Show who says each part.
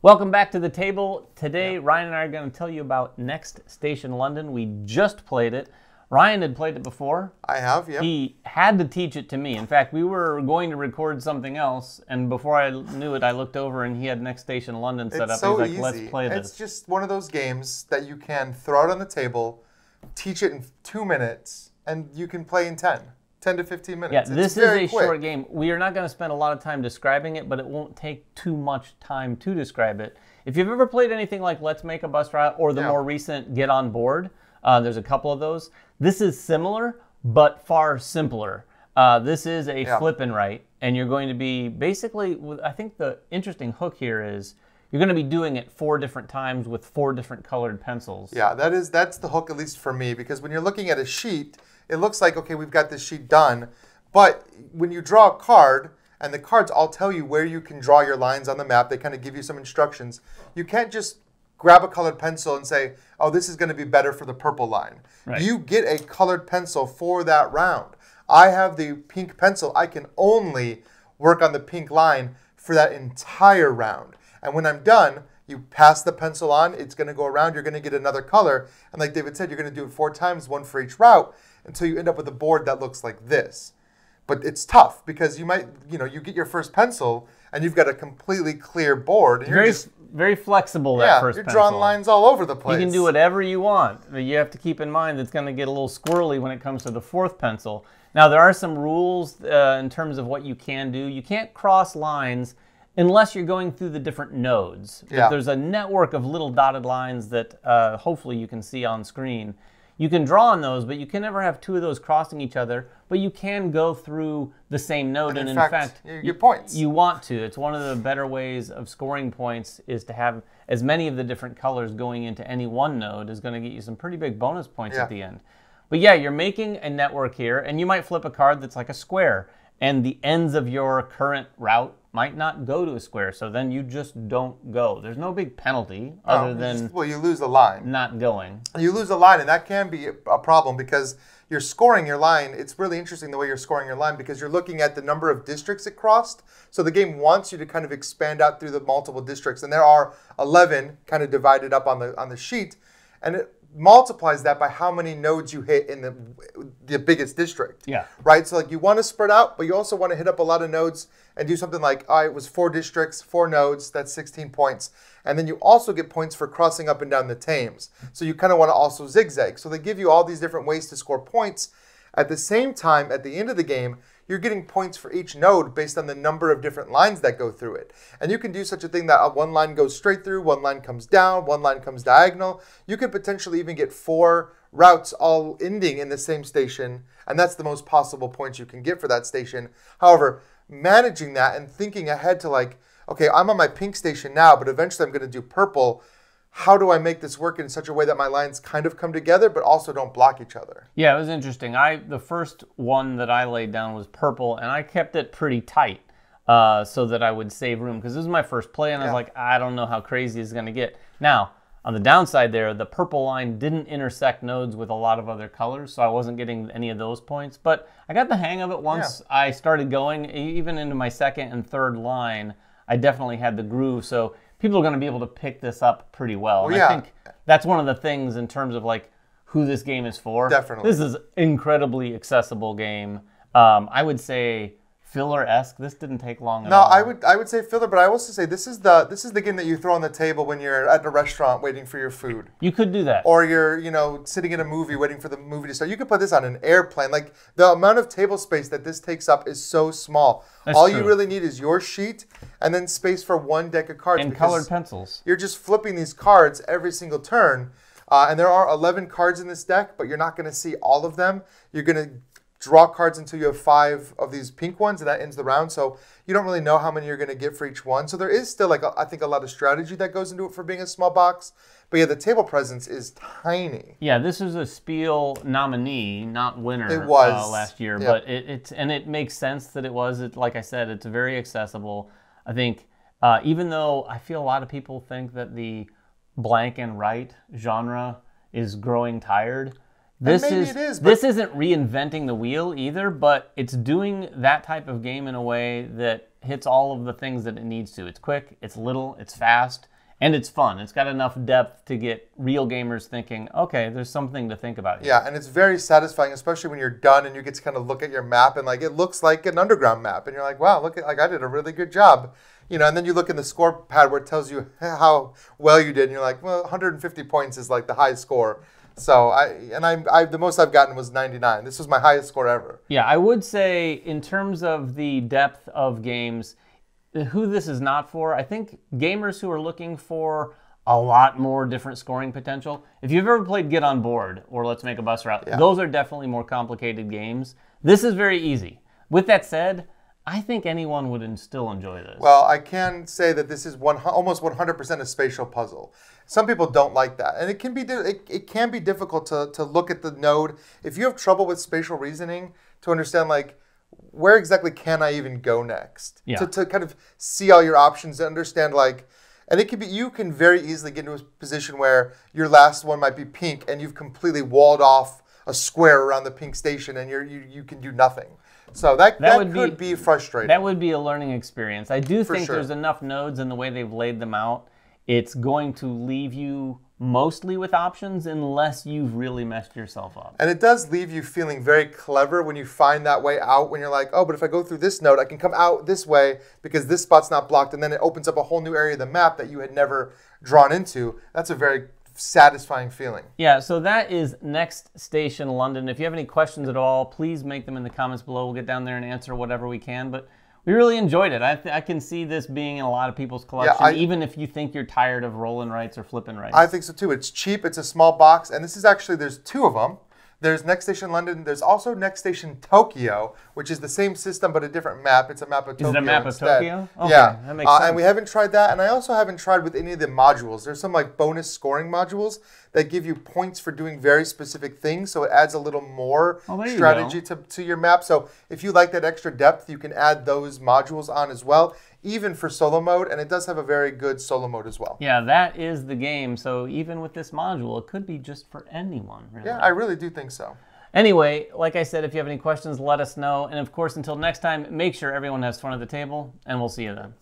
Speaker 1: Welcome back to the table. Today, Ryan and I are going to tell you about Next Station London. We just played it. Ryan had played it before.
Speaker 2: I have, yeah.
Speaker 1: He had to teach it to me. In fact, we were going to record something else, and before I knew it, I looked over and he had Next Station London set up.
Speaker 2: It's so
Speaker 1: He's like,
Speaker 2: easy.
Speaker 1: let's play this.
Speaker 2: It's just one of those games that you can throw it on the table, teach it in 2 minutes, and you can play in 10 to 15 minutes.
Speaker 1: Yeah, this is a short game. We are not going to spend a lot of time describing it, but it won't take too much time to describe it. If you've ever played anything like Let's Make a Bus Route or the more recent Get On Board, there's a couple of those. This is similar, but far simpler. This is a flip and write, and you're going to be basically, I think the interesting hook here is you're going to be doing it 4 different times with 4 different colored pencils.
Speaker 2: Yeah, that's the hook, at least for me, because when you're looking at a sheet, it looks like, okay, we've got this sheet done, but when you draw a card, and the cards all tell you where you can draw your lines on the map, they kind of give you some instructions. You can't just grab a colored pencil and say, oh, this is going to be better for the purple line. Right. You get a colored pencil for that round. I have the pink pencil. I can only work on the pink line for that entire round. And when I'm done, you pass the pencil on, it's going to go around, you're going to get another color. And like David said, you're going to do it 4 times, 1 for each route, until you end up with a board that looks like this. But it's tough because you might, you get your first pencil and you've got a completely clear board. And you're
Speaker 1: very flexible, that first pencil.
Speaker 2: You're drawing lines all over the place.
Speaker 1: You can do whatever you want. But you have to keep in mind it's going to get a little squirrely when it comes to the 4th pencil. Now, there are some rules in terms of what you can do. You can't cross lines unless you're going through the different nodes. Yeah. There's a network of little dotted lines that hopefully you can see on screen. You can draw on those, but you can never have 2 of those crossing each other. But you can go through the same node, and in fact
Speaker 2: you get points.
Speaker 1: You want to. It's one of the better ways of scoring points is to have as many of the different colors going into any one node is going to get you some pretty big bonus points at the end. But yeah, you're making a network here, and you might flip a card that's like a square, and the ends of your current route might not go to a square, so then you just don't go. There's no big penalty other than
Speaker 2: you lose a line.
Speaker 1: Not going.
Speaker 2: You lose a line, and that can be a problem because you're scoring your line. It's really interesting the way you're scoring your line because you're looking at the number of districts it crossed. So the game wants you to kind of expand out through the multiple districts, and there are 11 kind of divided up on the sheet, and it multiplies that by how many nodes you hit in the biggest district.
Speaker 1: Yeah.
Speaker 2: Right? So like you want to spread out, but you also want to hit up a lot of nodes and do something like, it was 4 districts, 4 nodes, that's 16 points. And then you also get points for crossing up and down the Thames. So you kind of want to also zigzag. So they give you all these different ways to score points. At the same time, at the end of the game, you're getting points for each node based on the number of different lines that go through it. And you can do such a thing that one line goes straight through, one line comes down, one line comes diagonal. You could potentially even get 4 routes all ending in the same station, and that's the most possible points you can get for that station. However, managing that and thinking ahead to like, okay, I'm on my pink station now, but eventually I'm going to do purple. How do I make this work in such a way that my lines kind of come together but also don't block each other?
Speaker 1: Yeah, it was interesting. The first one that I laid down was purple, and I kept it pretty tight so that I would save room because this was my first play, and I was like, I don't know how crazy it's going to get. Now, on the downside there, the purple line didn't intersect nodes with a lot of other colors, so I wasn't getting any of those points. But I got the hang of it once I started going. Even into my 2nd and 3rd line, I definitely had the groove. So people are going to be able to pick this up pretty well. And I think that's one of the things in terms of like who this game is for.
Speaker 2: Definitely.
Speaker 1: This is an incredibly accessible game. I would say filler-esque. This didn't take long at all.
Speaker 2: I would say filler, but I also say this is the game that you throw on the table when you're at a restaurant waiting for your food.
Speaker 1: You could do that.
Speaker 2: Or you're, sitting in a movie waiting for the movie to start. You could put this on an airplane. Like the amount of table space that this takes up is so small. All you really need is your sheet and then space for 1 deck of cards.
Speaker 1: And colored pencils.
Speaker 2: You're just flipping these cards every single turn. And there are 11 cards in this deck, but you're not going to see all of them. You're going to draw cards until you have 5 of these pink ones, and that ends the round. So you don't really know how many you're going to get for each one. So there is still, I think, a lot of strategy that goes into it for being a small box. But yeah, the table presence is tiny.
Speaker 1: Yeah, this is a Spiel nominee, not winner.
Speaker 2: It was
Speaker 1: last year, but it makes sense that it was. Like I said, it's very accessible. I think even though I feel a lot of people think that the blank and write genre is growing tired, This
Speaker 2: maybe
Speaker 1: is
Speaker 2: it is,
Speaker 1: this isn't reinventing the wheel either, but it's doing that type of game in a way that hits all of the things that it needs to. It's quick, it's little, it's fast, and it's fun. It's got enough depth to get real gamers thinking, okay, there's something to think about here.
Speaker 2: Yeah, and it's very satisfying, especially when you're done and you get to kind of look at your map and like it looks like an underground map, and you're like, wow, look at like I did a really good job. And then you look in the score pad where it tells you how well you did, and you're like, well, 150 points is like the highest score. So the most I've gotten was 99. This was my highest score ever.
Speaker 1: Yeah, I would say in terms of the depth of games, who this is not for, I think gamers who are looking for a lot more different scoring potential. If you've ever played Get On Board or Let's Make a Bus Route, those are definitely more complicated games. This is very easy. With that said, I think anyone would still enjoy this.
Speaker 2: Well, I can say that this is almost 100% a spatial puzzle. Some people don't like that, and it can be difficult to look at the node. If you have trouble with spatial reasoning, to understand like where exactly can I even go next, to kind of see all your options and understand like, and you can very easily get into a position where your last one might be pink, and you've completely walled off a square around the pink station, and you can do nothing. So that could be frustrating.
Speaker 1: That would be a learning experience. I do think there's enough nodes in the way they've laid them out. It's going to leave you mostly with options unless you've really messed yourself up.
Speaker 2: And it does leave you feeling very clever when you find that way out, when you're like, oh, but if I go through this node, I can come out this way because this spot's not blocked, and then it opens up a whole new area of the map that you had never drawn into. That's a very satisfying feeling.
Speaker 1: Yeah, so that is Next Station London. If you have any questions at all, please make them in the comments below. We'll get down there and answer whatever we can. But we really enjoyed it. I can see this being in a lot of people's collection, even if you think you're tired of rolling rights or flipping rights.
Speaker 2: I think so too. It's cheap. It's a small box. And this is actually, there's two of them. There's Next Station London. There's also Next Station Tokyo, which is the same system but a different map. It's a map of Tokyo.
Speaker 1: Is it a map
Speaker 2: instead.
Speaker 1: of Tokyo? Okay,
Speaker 2: yeah,
Speaker 1: that makes sense.
Speaker 2: And we haven't tried that. And I also haven't tried with any of the modules. There's some like bonus scoring modules that give you points for doing very specific things. So it adds a little more strategy to your map. So if you like that extra depth, you can add those modules on as well, even for solo mode. And it does have a very good solo mode as well.
Speaker 1: Yeah, that is the game. So even with this module, it could be just for anyone, really.
Speaker 2: Yeah, I really do think so.
Speaker 1: Anyway, like I said, if you have any questions, let us know. And of course, until next time, make sure everyone has fun at the table, and we'll see you then.